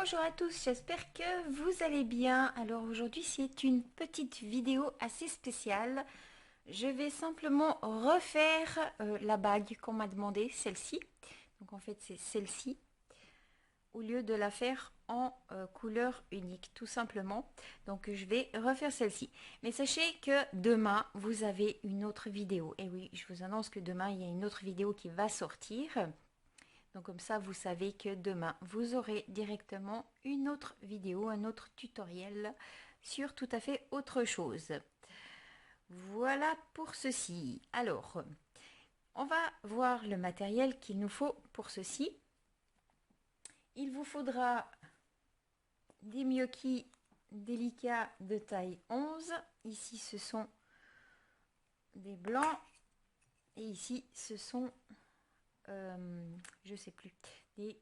Bonjour à tous, j'espère que vous allez bien. Alors aujourd'hui c'est une petite vidéo assez spéciale. Je vais simplement refaire la bague qu'on m'a demandé, celle-ci. Donc en fait c'est celle-ci, au lieu de la faire en couleur unique tout simplement. Donc je vais refaire celle-ci. Mais sachez que demain vous avez une autre vidéo. Et oui, je vous annonce que demain il y a une autre vidéo qui va sortir. Donc comme ça, vous savez que demain, vous aurez directement une autre vidéo, un autre tutoriel sur tout à fait autre chose. Voilà pour ceci. Alors, on va voir le matériel qu'il nous faut pour ceci. Il vous faudra des gnocchis délicats de taille 11. Ici, ce sont des blancs. Et ici, ce sont, je sais plus, des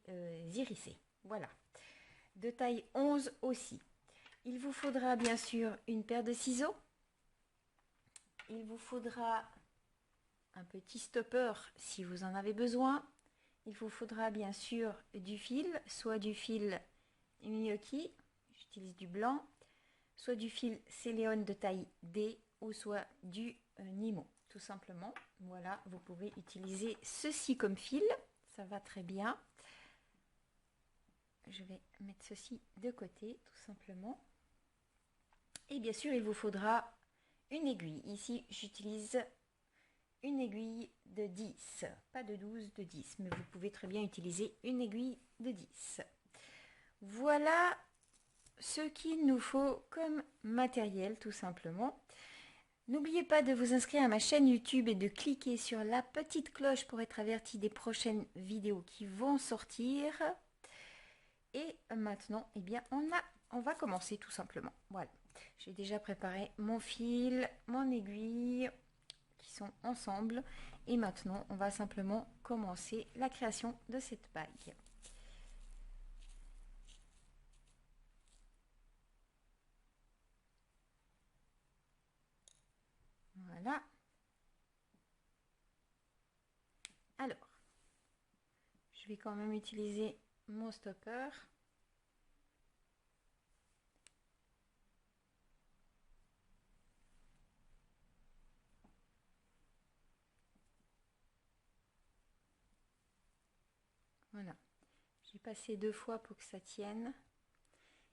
irisés. Voilà. De taille 11 aussi. Il vous faudra bien sûr une paire de ciseaux. Il vous faudra un petit stopper si vous en avez besoin. Il vous faudra bien sûr du fil, soit du fil gnocchi, j'utilise du blanc, soit du fil Céléone de taille D ou soit du Nimo, tout simplement. Voilà, vous pouvez utiliser ceci comme fil, ça va très bien. Je vais mettre ceci de côté, tout simplement. Et bien sûr, il vous faudra une aiguille. Ici, j'utilise une aiguille de 10, pas de 12, de 10, mais vous pouvez très bien utiliser une aiguille de 10. Voilà ce qu'il nous faut comme matériel, tout simplement. N'oubliez pas de vous inscrire à ma chaîne YouTube et de cliquer sur la petite cloche pour être averti des prochaines vidéos qui vont sortir. Et maintenant, eh bien, on va commencer tout simplement. Voilà. J'ai déjà préparé mon fil, mon aiguille, qui sont ensemble. Et maintenant, on va simplement commencer la création de cette bague. Voilà. Alors, je vais quand même utiliser mon stopper. Voilà. J'ai passé 2 fois pour que ça tienne.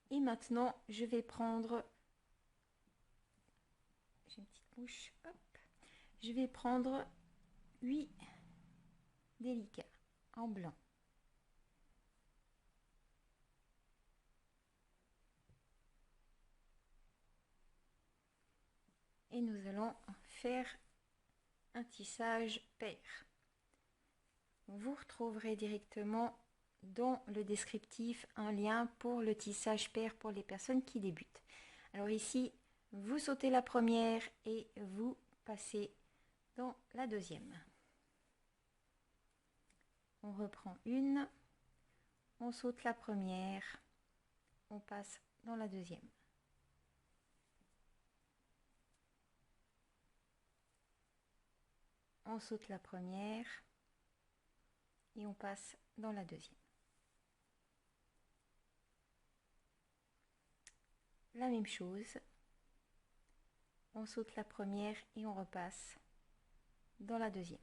Et maintenant, je vais prendre... J'ai une petite mouche. Hop. Je vais prendre 8 délicats en blanc. Et nous allons faire un tissage pair. Vous retrouverez directement dans le descriptif un lien pour le tissage pair pour les personnes qui débutent. Alors ici, vous sautez la première et vous passez dans la deuxième. On reprend une, on saute la première, on passe dans la deuxième. On saute la première et on passe dans la deuxième. La même chose, on saute la première et on repasse dans la deuxième.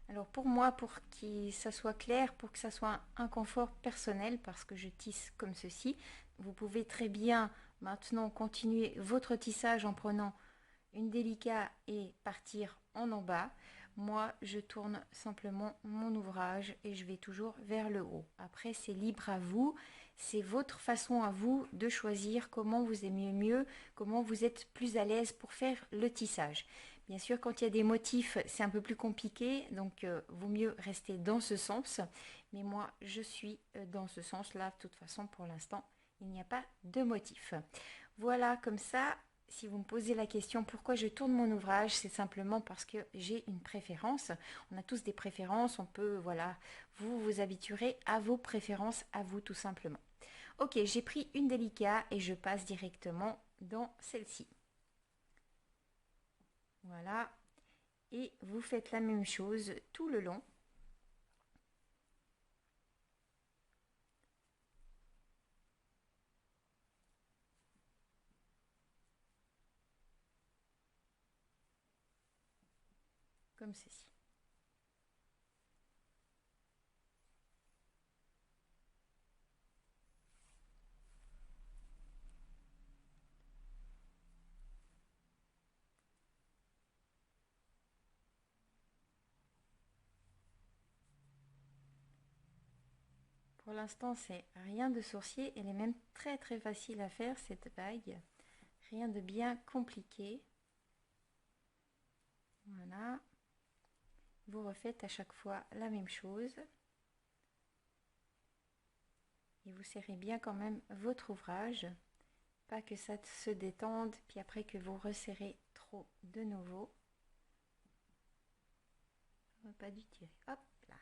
Alors pour moi, pour que ça soit clair, pour que ça soit un confort personnel, parce que je tisse comme ceci, vous pouvez très bien maintenant continuer votre tissage en prenant une délicat et partir en bas. Moi, je tourne simplement mon ouvrage et je vais toujours vers le haut. Après, c'est libre à vous. C'est votre façon à vous de choisir comment vous aimez mieux, comment vous êtes plus à l'aise pour faire le tissage. Bien sûr, quand il y a des motifs, c'est un peu plus compliqué, donc vaut mieux rester dans ce sens. Mais moi, je suis dans ce sens-là. De toute façon, pour l'instant, il n'y a pas de motif. Voilà, comme ça, si vous me posez la question pourquoi je tourne mon ouvrage, c'est simplement parce que j'ai une préférence. On a tous des préférences, on peut, voilà, vous vous habituerez à vos préférences, à vous tout simplement. Ok, j'ai pris une délicat et je passe directement dans celle-ci. Voilà, et vous faites la même chose tout le long. comme ceci. Pour l'instant, c'est rien de sorcier. Elle est même très très facile à faire, cette bague. Rien de bien compliqué. Voilà. Vous refaites à chaque fois la même chose. Et vous serrez bien quand même votre ouvrage. Pas que ça se détende, puis après que vous resserrez trop de nouveau. On va pas du tirer. Hop là.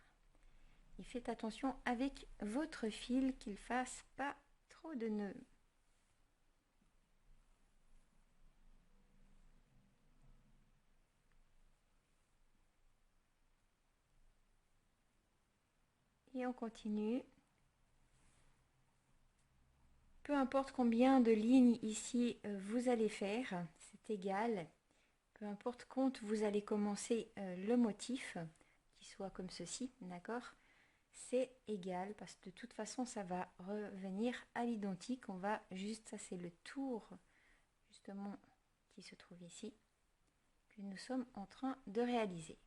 Et faites attention avec votre fil qu'il fasse pas trop de nœuds. Et on continue. Peu importe combien de lignes ici vous allez faire, c'est égal. Peu importe quand vous allez commencer le motif, qui soit comme ceci, d'accord? C'est égal parce que de toute façon ça va revenir à l'identique. On va juste, ça c'est le tour justement qui se trouve ici, que nous sommes en train de réaliser.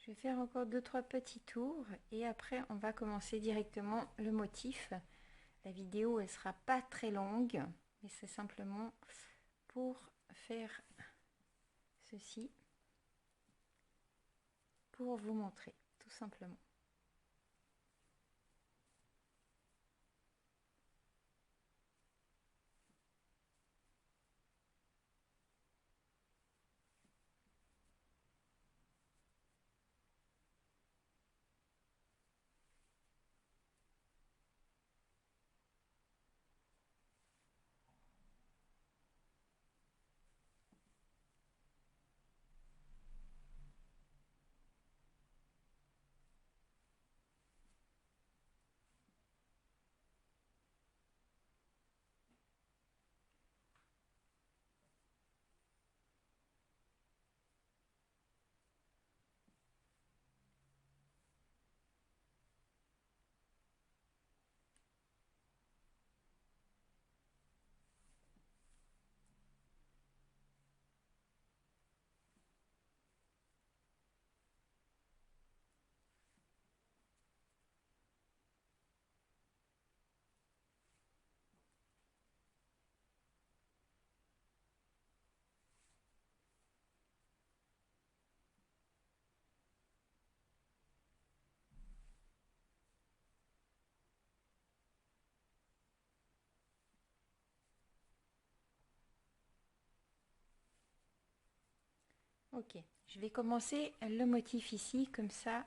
Je vais faire encore 2-3 petits tours et après on va commencer directement le motif. La vidéo elle sera pas très longue, mais c'est simplement pour faire ceci, pour vous montrer tout simplement. Ok, je vais commencer le motif ici, comme ça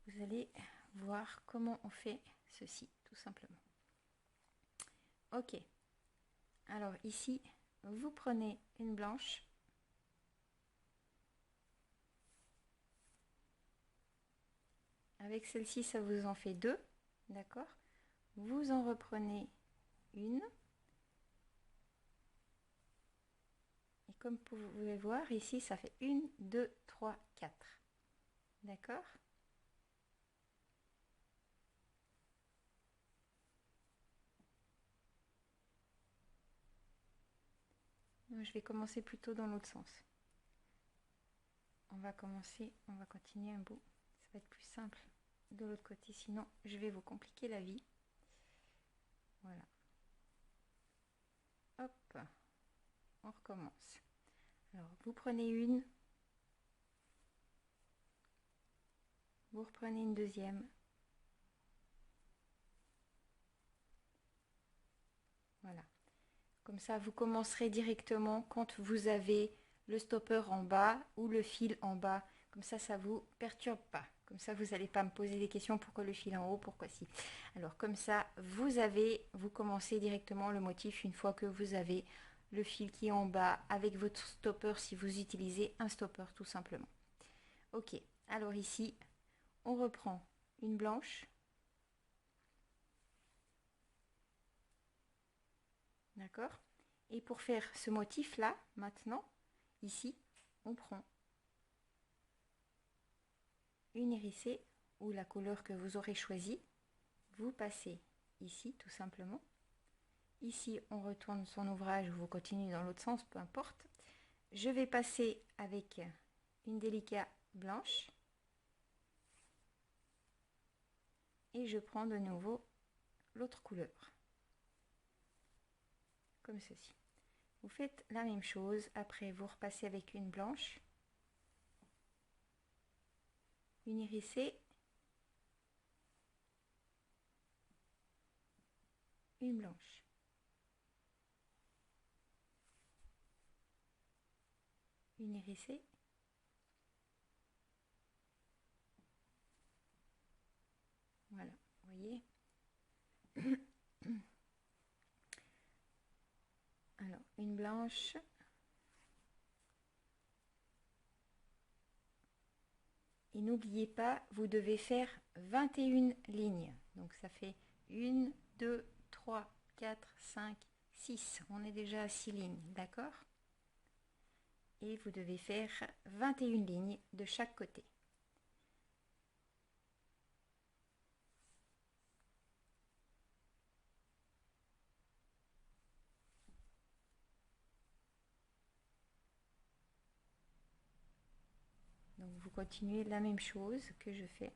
vous allez voir comment on fait ceci, tout simplement. Ok, alors ici, vous prenez une blanche. Avec celle-ci, ça vous en fait deux, d'accord? Vous en reprenez une. Et comme vous pouvez voir, ici, ça fait 1, 2, 3, 4. D'accord? Je vais commencer plutôt dans l'autre sens. On va commencer, on va continuer un bout. Ça va être plus simple de l'autre côté, sinon je vais vous compliquer la vie. Voilà. Hop, on recommence. Alors, vous prenez une, vous reprenez une deuxième. Voilà. Comme ça, vous commencerez directement quand vous avez le stopper en bas ou le fil en bas. Comme ça vous perturbe pas. Comme ça, vous n'allez pas me poser des questions. Pourquoi le fil en haut? Pourquoi si? Alors, comme ça, vous commencez directement le motif une fois que vous avez le fil qui est en bas avec votre stopper si vous utilisez un stopper tout simplement. Ok, alors ici, on reprend une blanche. D'accord? Et pour faire ce motif là, maintenant, ici, on prend une hérissée ou la couleur que vous aurez choisie. Vous passez ici, tout simplement. Ici, on retourne son ouvrage ou vous continuez dans l'autre sens, peu importe. Je vais passer avec une délicate blanche. Et je prends de nouveau l'autre couleur. Comme ceci. Vous faites la même chose. Après, vous repassez avec une blanche. Une hérissée. Une blanche. Une hérissée. Voilà, vous voyez. Alors, une blanche. Et n'oubliez pas, vous devez faire 21 lignes. Donc ça fait 1, 2, 3, 4, 5, 6. On est déjà à 6 lignes, d'accord? Et vous devez faire 21 lignes de chaque côté. Donc vous continuez la même chose que je fais.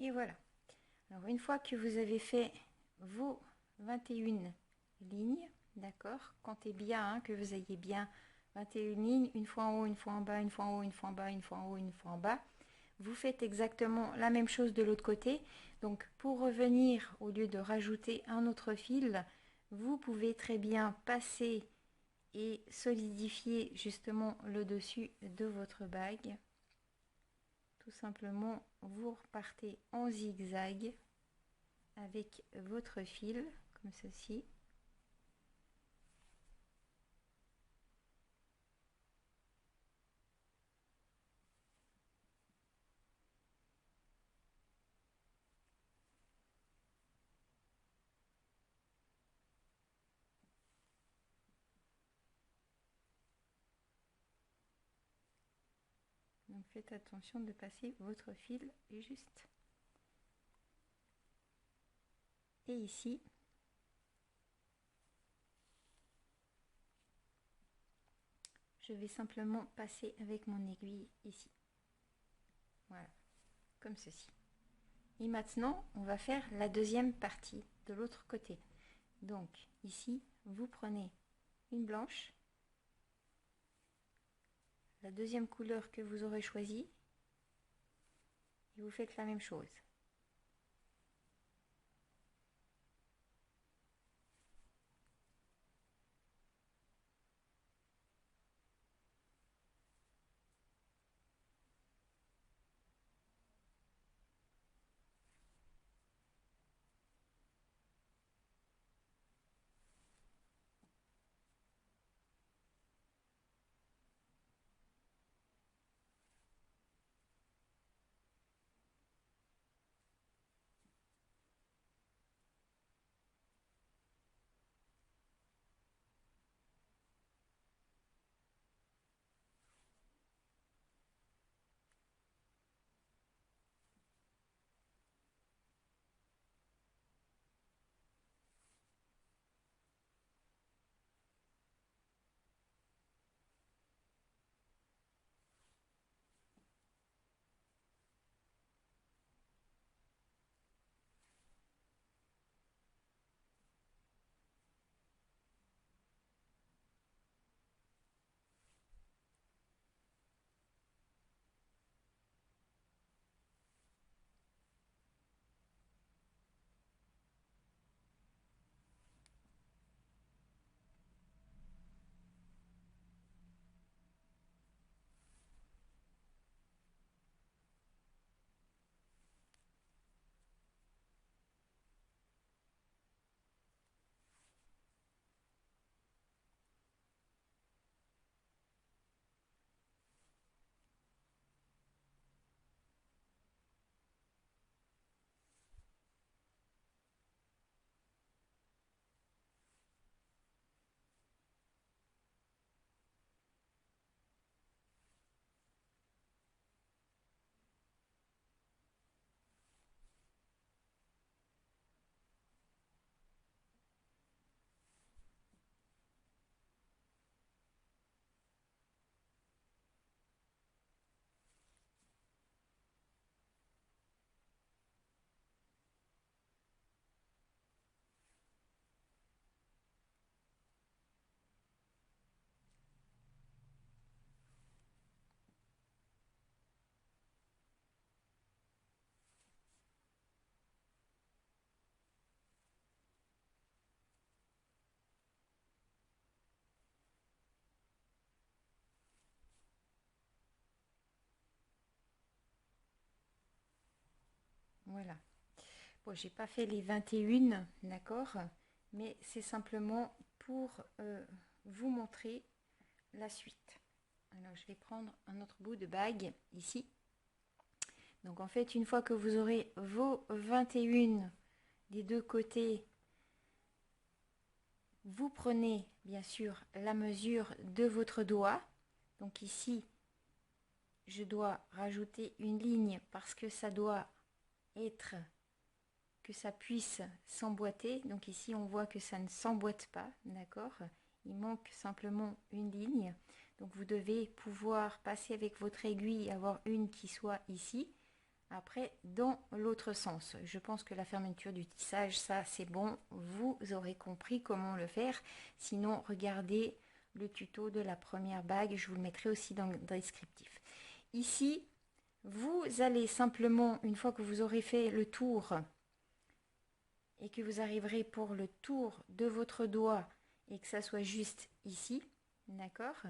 Et voilà. Alors une fois que vous avez fait vos 21 lignes, d'accord, comptez bien hein, que vous ayez bien 21 lignes, une fois en haut, une fois en bas, une fois en haut, une fois en bas, une fois en haut, une fois en bas. Vous faites exactement la même chose de l'autre côté. Donc pour revenir, au lieu de rajouter un autre fil, vous pouvez très bien passer et solidifier justement le dessus de votre bague. Tout simplement, vous repartez en zigzag avec votre fil, comme ceci. Donc faites attention de passer votre fil juste. Et ici, je vais simplement passer avec mon aiguille ici. Voilà, comme ceci. Et maintenant, on va faire la deuxième partie de l'autre côté. Donc ici, vous prenez une blanche, la deuxième couleur que vous aurez choisie, et vous faites la même chose. Voilà. Bon, j'ai pas fait les 21, d'accord, mais c'est simplement pour vous montrer la suite. Alors, je vais prendre un autre bout de bague ici. Donc, en fait, une fois que vous aurez vos 21 des deux côtés, vous prenez bien sûr la mesure de votre doigt. Donc ici, je dois rajouter une ligne parce que ça doit être, que ça puisse s'emboîter. Donc ici, on voit que ça ne s'emboîte pas, d'accord? Il manque simplement une ligne. Donc vous devez pouvoir passer avec votre aiguille, avoir une qui soit ici, après dans l'autre sens. Je pense que la fermeture du tissage, ça c'est bon, vous aurez compris comment le faire. Sinon, regardez le tuto de la première bague, je vous le mettrai aussi dans le descriptif. Ici, vous allez simplement, une fois que vous aurez fait le tour et que vous arriverez pour le tour de votre doigt et que ça soit juste ici, d'accord?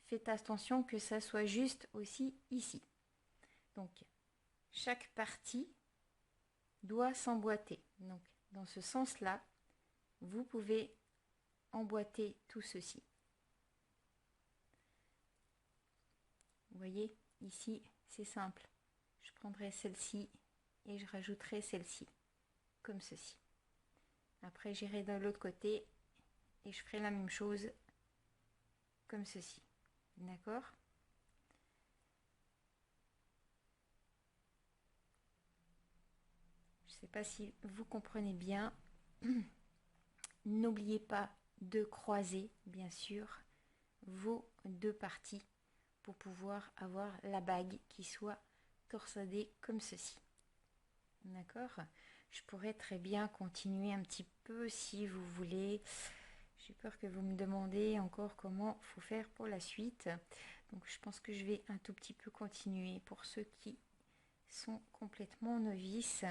Faites attention que ça soit juste aussi ici. Donc, chaque partie doit s'emboîter. Donc, dans ce sens-là, vous pouvez emboîter tout ceci. Vous voyez, ici, c'est simple. Je prendrai celle-ci et je rajouterai celle-ci, comme ceci. Après, j'irai de l'autre côté et je ferai la même chose comme ceci. D'accord? Je ne sais pas si vous comprenez bien. N'oubliez pas de croiser, bien sûr, vos deux parties pour pouvoir avoir la bague qui soit torsadée comme ceci. D'accord? Je pourrais très bien continuer un petit peu si vous voulez. J'ai peur que vous me demandez encore comment il faut faire pour la suite. Donc je pense que je vais un tout petit peu continuer pour ceux qui sont complètement novices.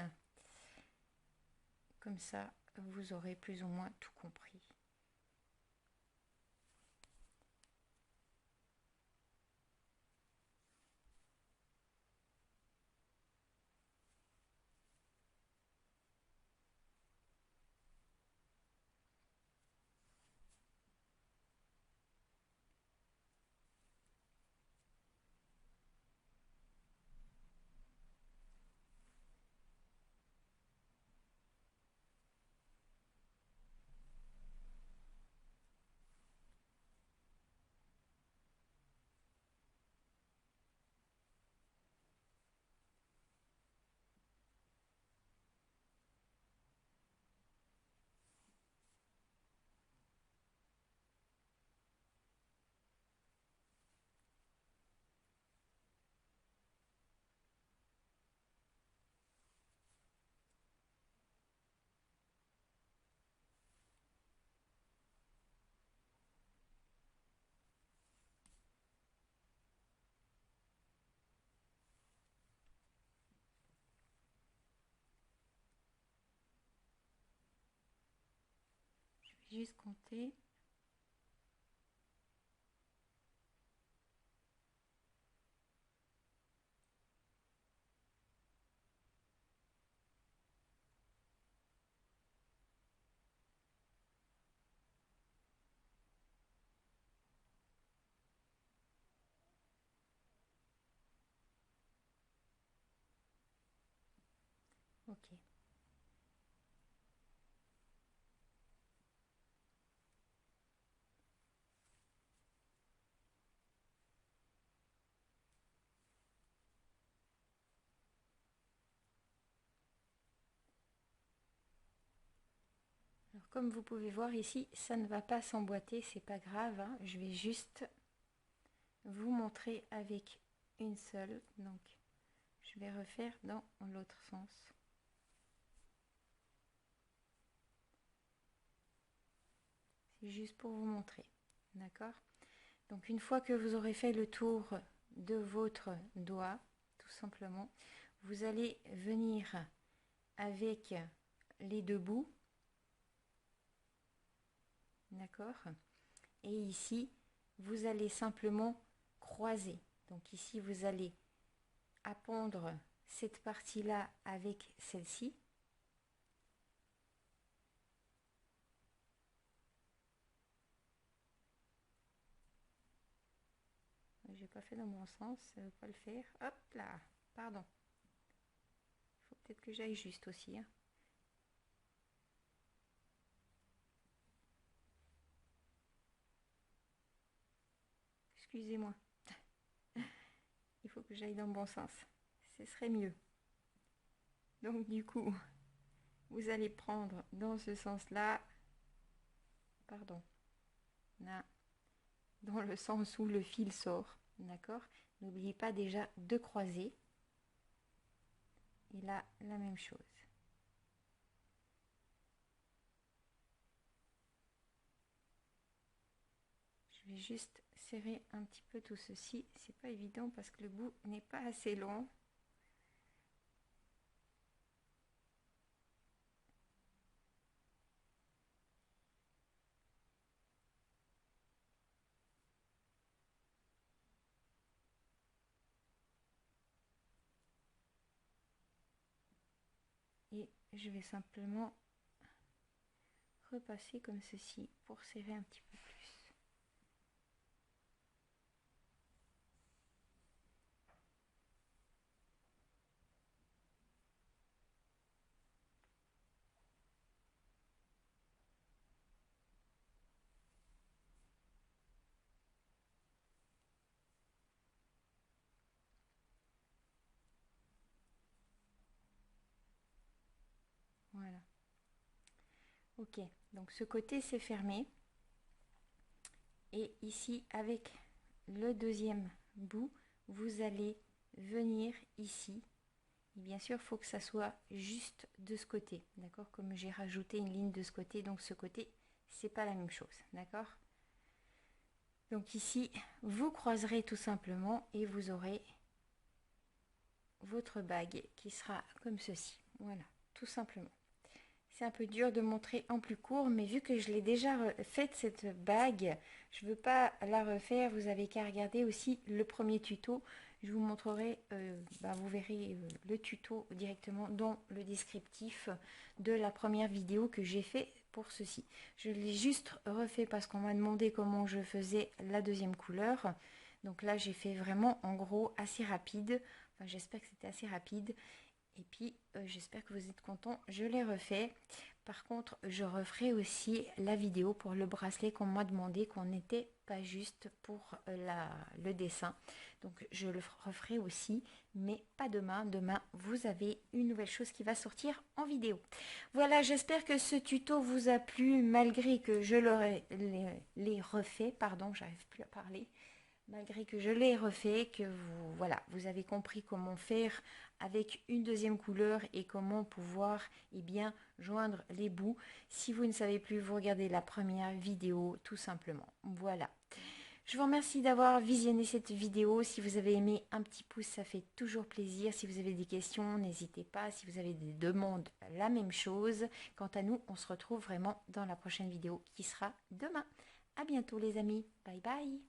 Comme ça, vous aurez plus ou moins tout compris. Je vais juste compter. Ok. Alors, comme vous pouvez voir ici, ça ne va pas s'emboîter, c'est pas grave, hein. Je vais juste vous montrer avec une seule. Donc, je vais refaire dans l'autre sens. C'est juste pour vous montrer. D'accord? Donc, une fois que vous aurez fait le tour de votre doigt, tout simplement, vous allez venir avec les deux bouts. D'accord? Et ici, vous allez simplement croiser. Donc ici, vous allez appendre cette partie-là avec celle-ci. J'ai pas fait dans mon sens, ça ne veut pas le faire. Hop là, pardon. Il faut peut-être que j'aille juste aussi, hein. Excusez-moi. Il faut que j'aille dans le bon sens. Ce serait mieux. Donc du coup, vous allez prendre dans ce sens-là. Pardon. Là, dans le sens où le fil sort. D'accord? N'oubliez pas déjà de croiser. Et là, la même chose. Je vais juste serrer un petit peu tout ceci. C'est pas évident parce que le bout n'est pas assez long. Et je vais simplement repasser comme ceci pour serrer un petit peu plus. Voilà. Ok, donc ce côté c'est fermé. Et ici, avec le deuxième bout, vous allez venir ici. Et bien sûr, il faut que ça soit juste de ce côté, d'accord? Comme j'ai rajouté une ligne de ce côté, donc ce côté, c'est pas la même chose, d'accord? Donc ici, vous croiserez tout simplement et vous aurez votre bague qui sera comme ceci. Voilà, tout simplement. C'est un peu dur de montrer en plus court, mais vu que je l'ai déjà faite cette bague, je ne veux pas la refaire. Vous avez qu'à regarder aussi le premier tuto. Je vous montrerai, vous verrez le tuto directement dans le descriptif de la première vidéo que j'ai fait pour ceci. Je l'ai juste refait parce qu'on m'a demandé comment je faisais la deuxième couleur. Donc là, j'ai fait vraiment en gros assez rapide. Enfin, j'espère que c'était assez rapide. Et puis, j'espère que vous êtes contents. Je l'ai refait. Par contre, je referai aussi la vidéo pour le bracelet qu'on m'a demandé, qu'on n'était pas juste pour le dessin. Donc, je le referai aussi, mais pas demain. Demain, vous avez une nouvelle chose qui va sortir en vidéo. Voilà, j'espère que ce tuto vous a plu, malgré que je l'ai refait. Pardon, j'arrive plus à parler. Malgré que je l'ai refait, que vous avez compris comment faire avec une deuxième couleur et comment pouvoir joindre les bouts. Si vous ne savez plus, vous regardez la première vidéo tout simplement. Voilà. Je vous remercie d'avoir visionné cette vidéo. Si vous avez aimé, un petit pouce, ça fait toujours plaisir. Si vous avez des questions, n'hésitez pas. Si vous avez des demandes, la même chose. Quant à nous, on se retrouve vraiment dans la prochaine vidéo qui sera demain. À bientôt les amis. Bye bye.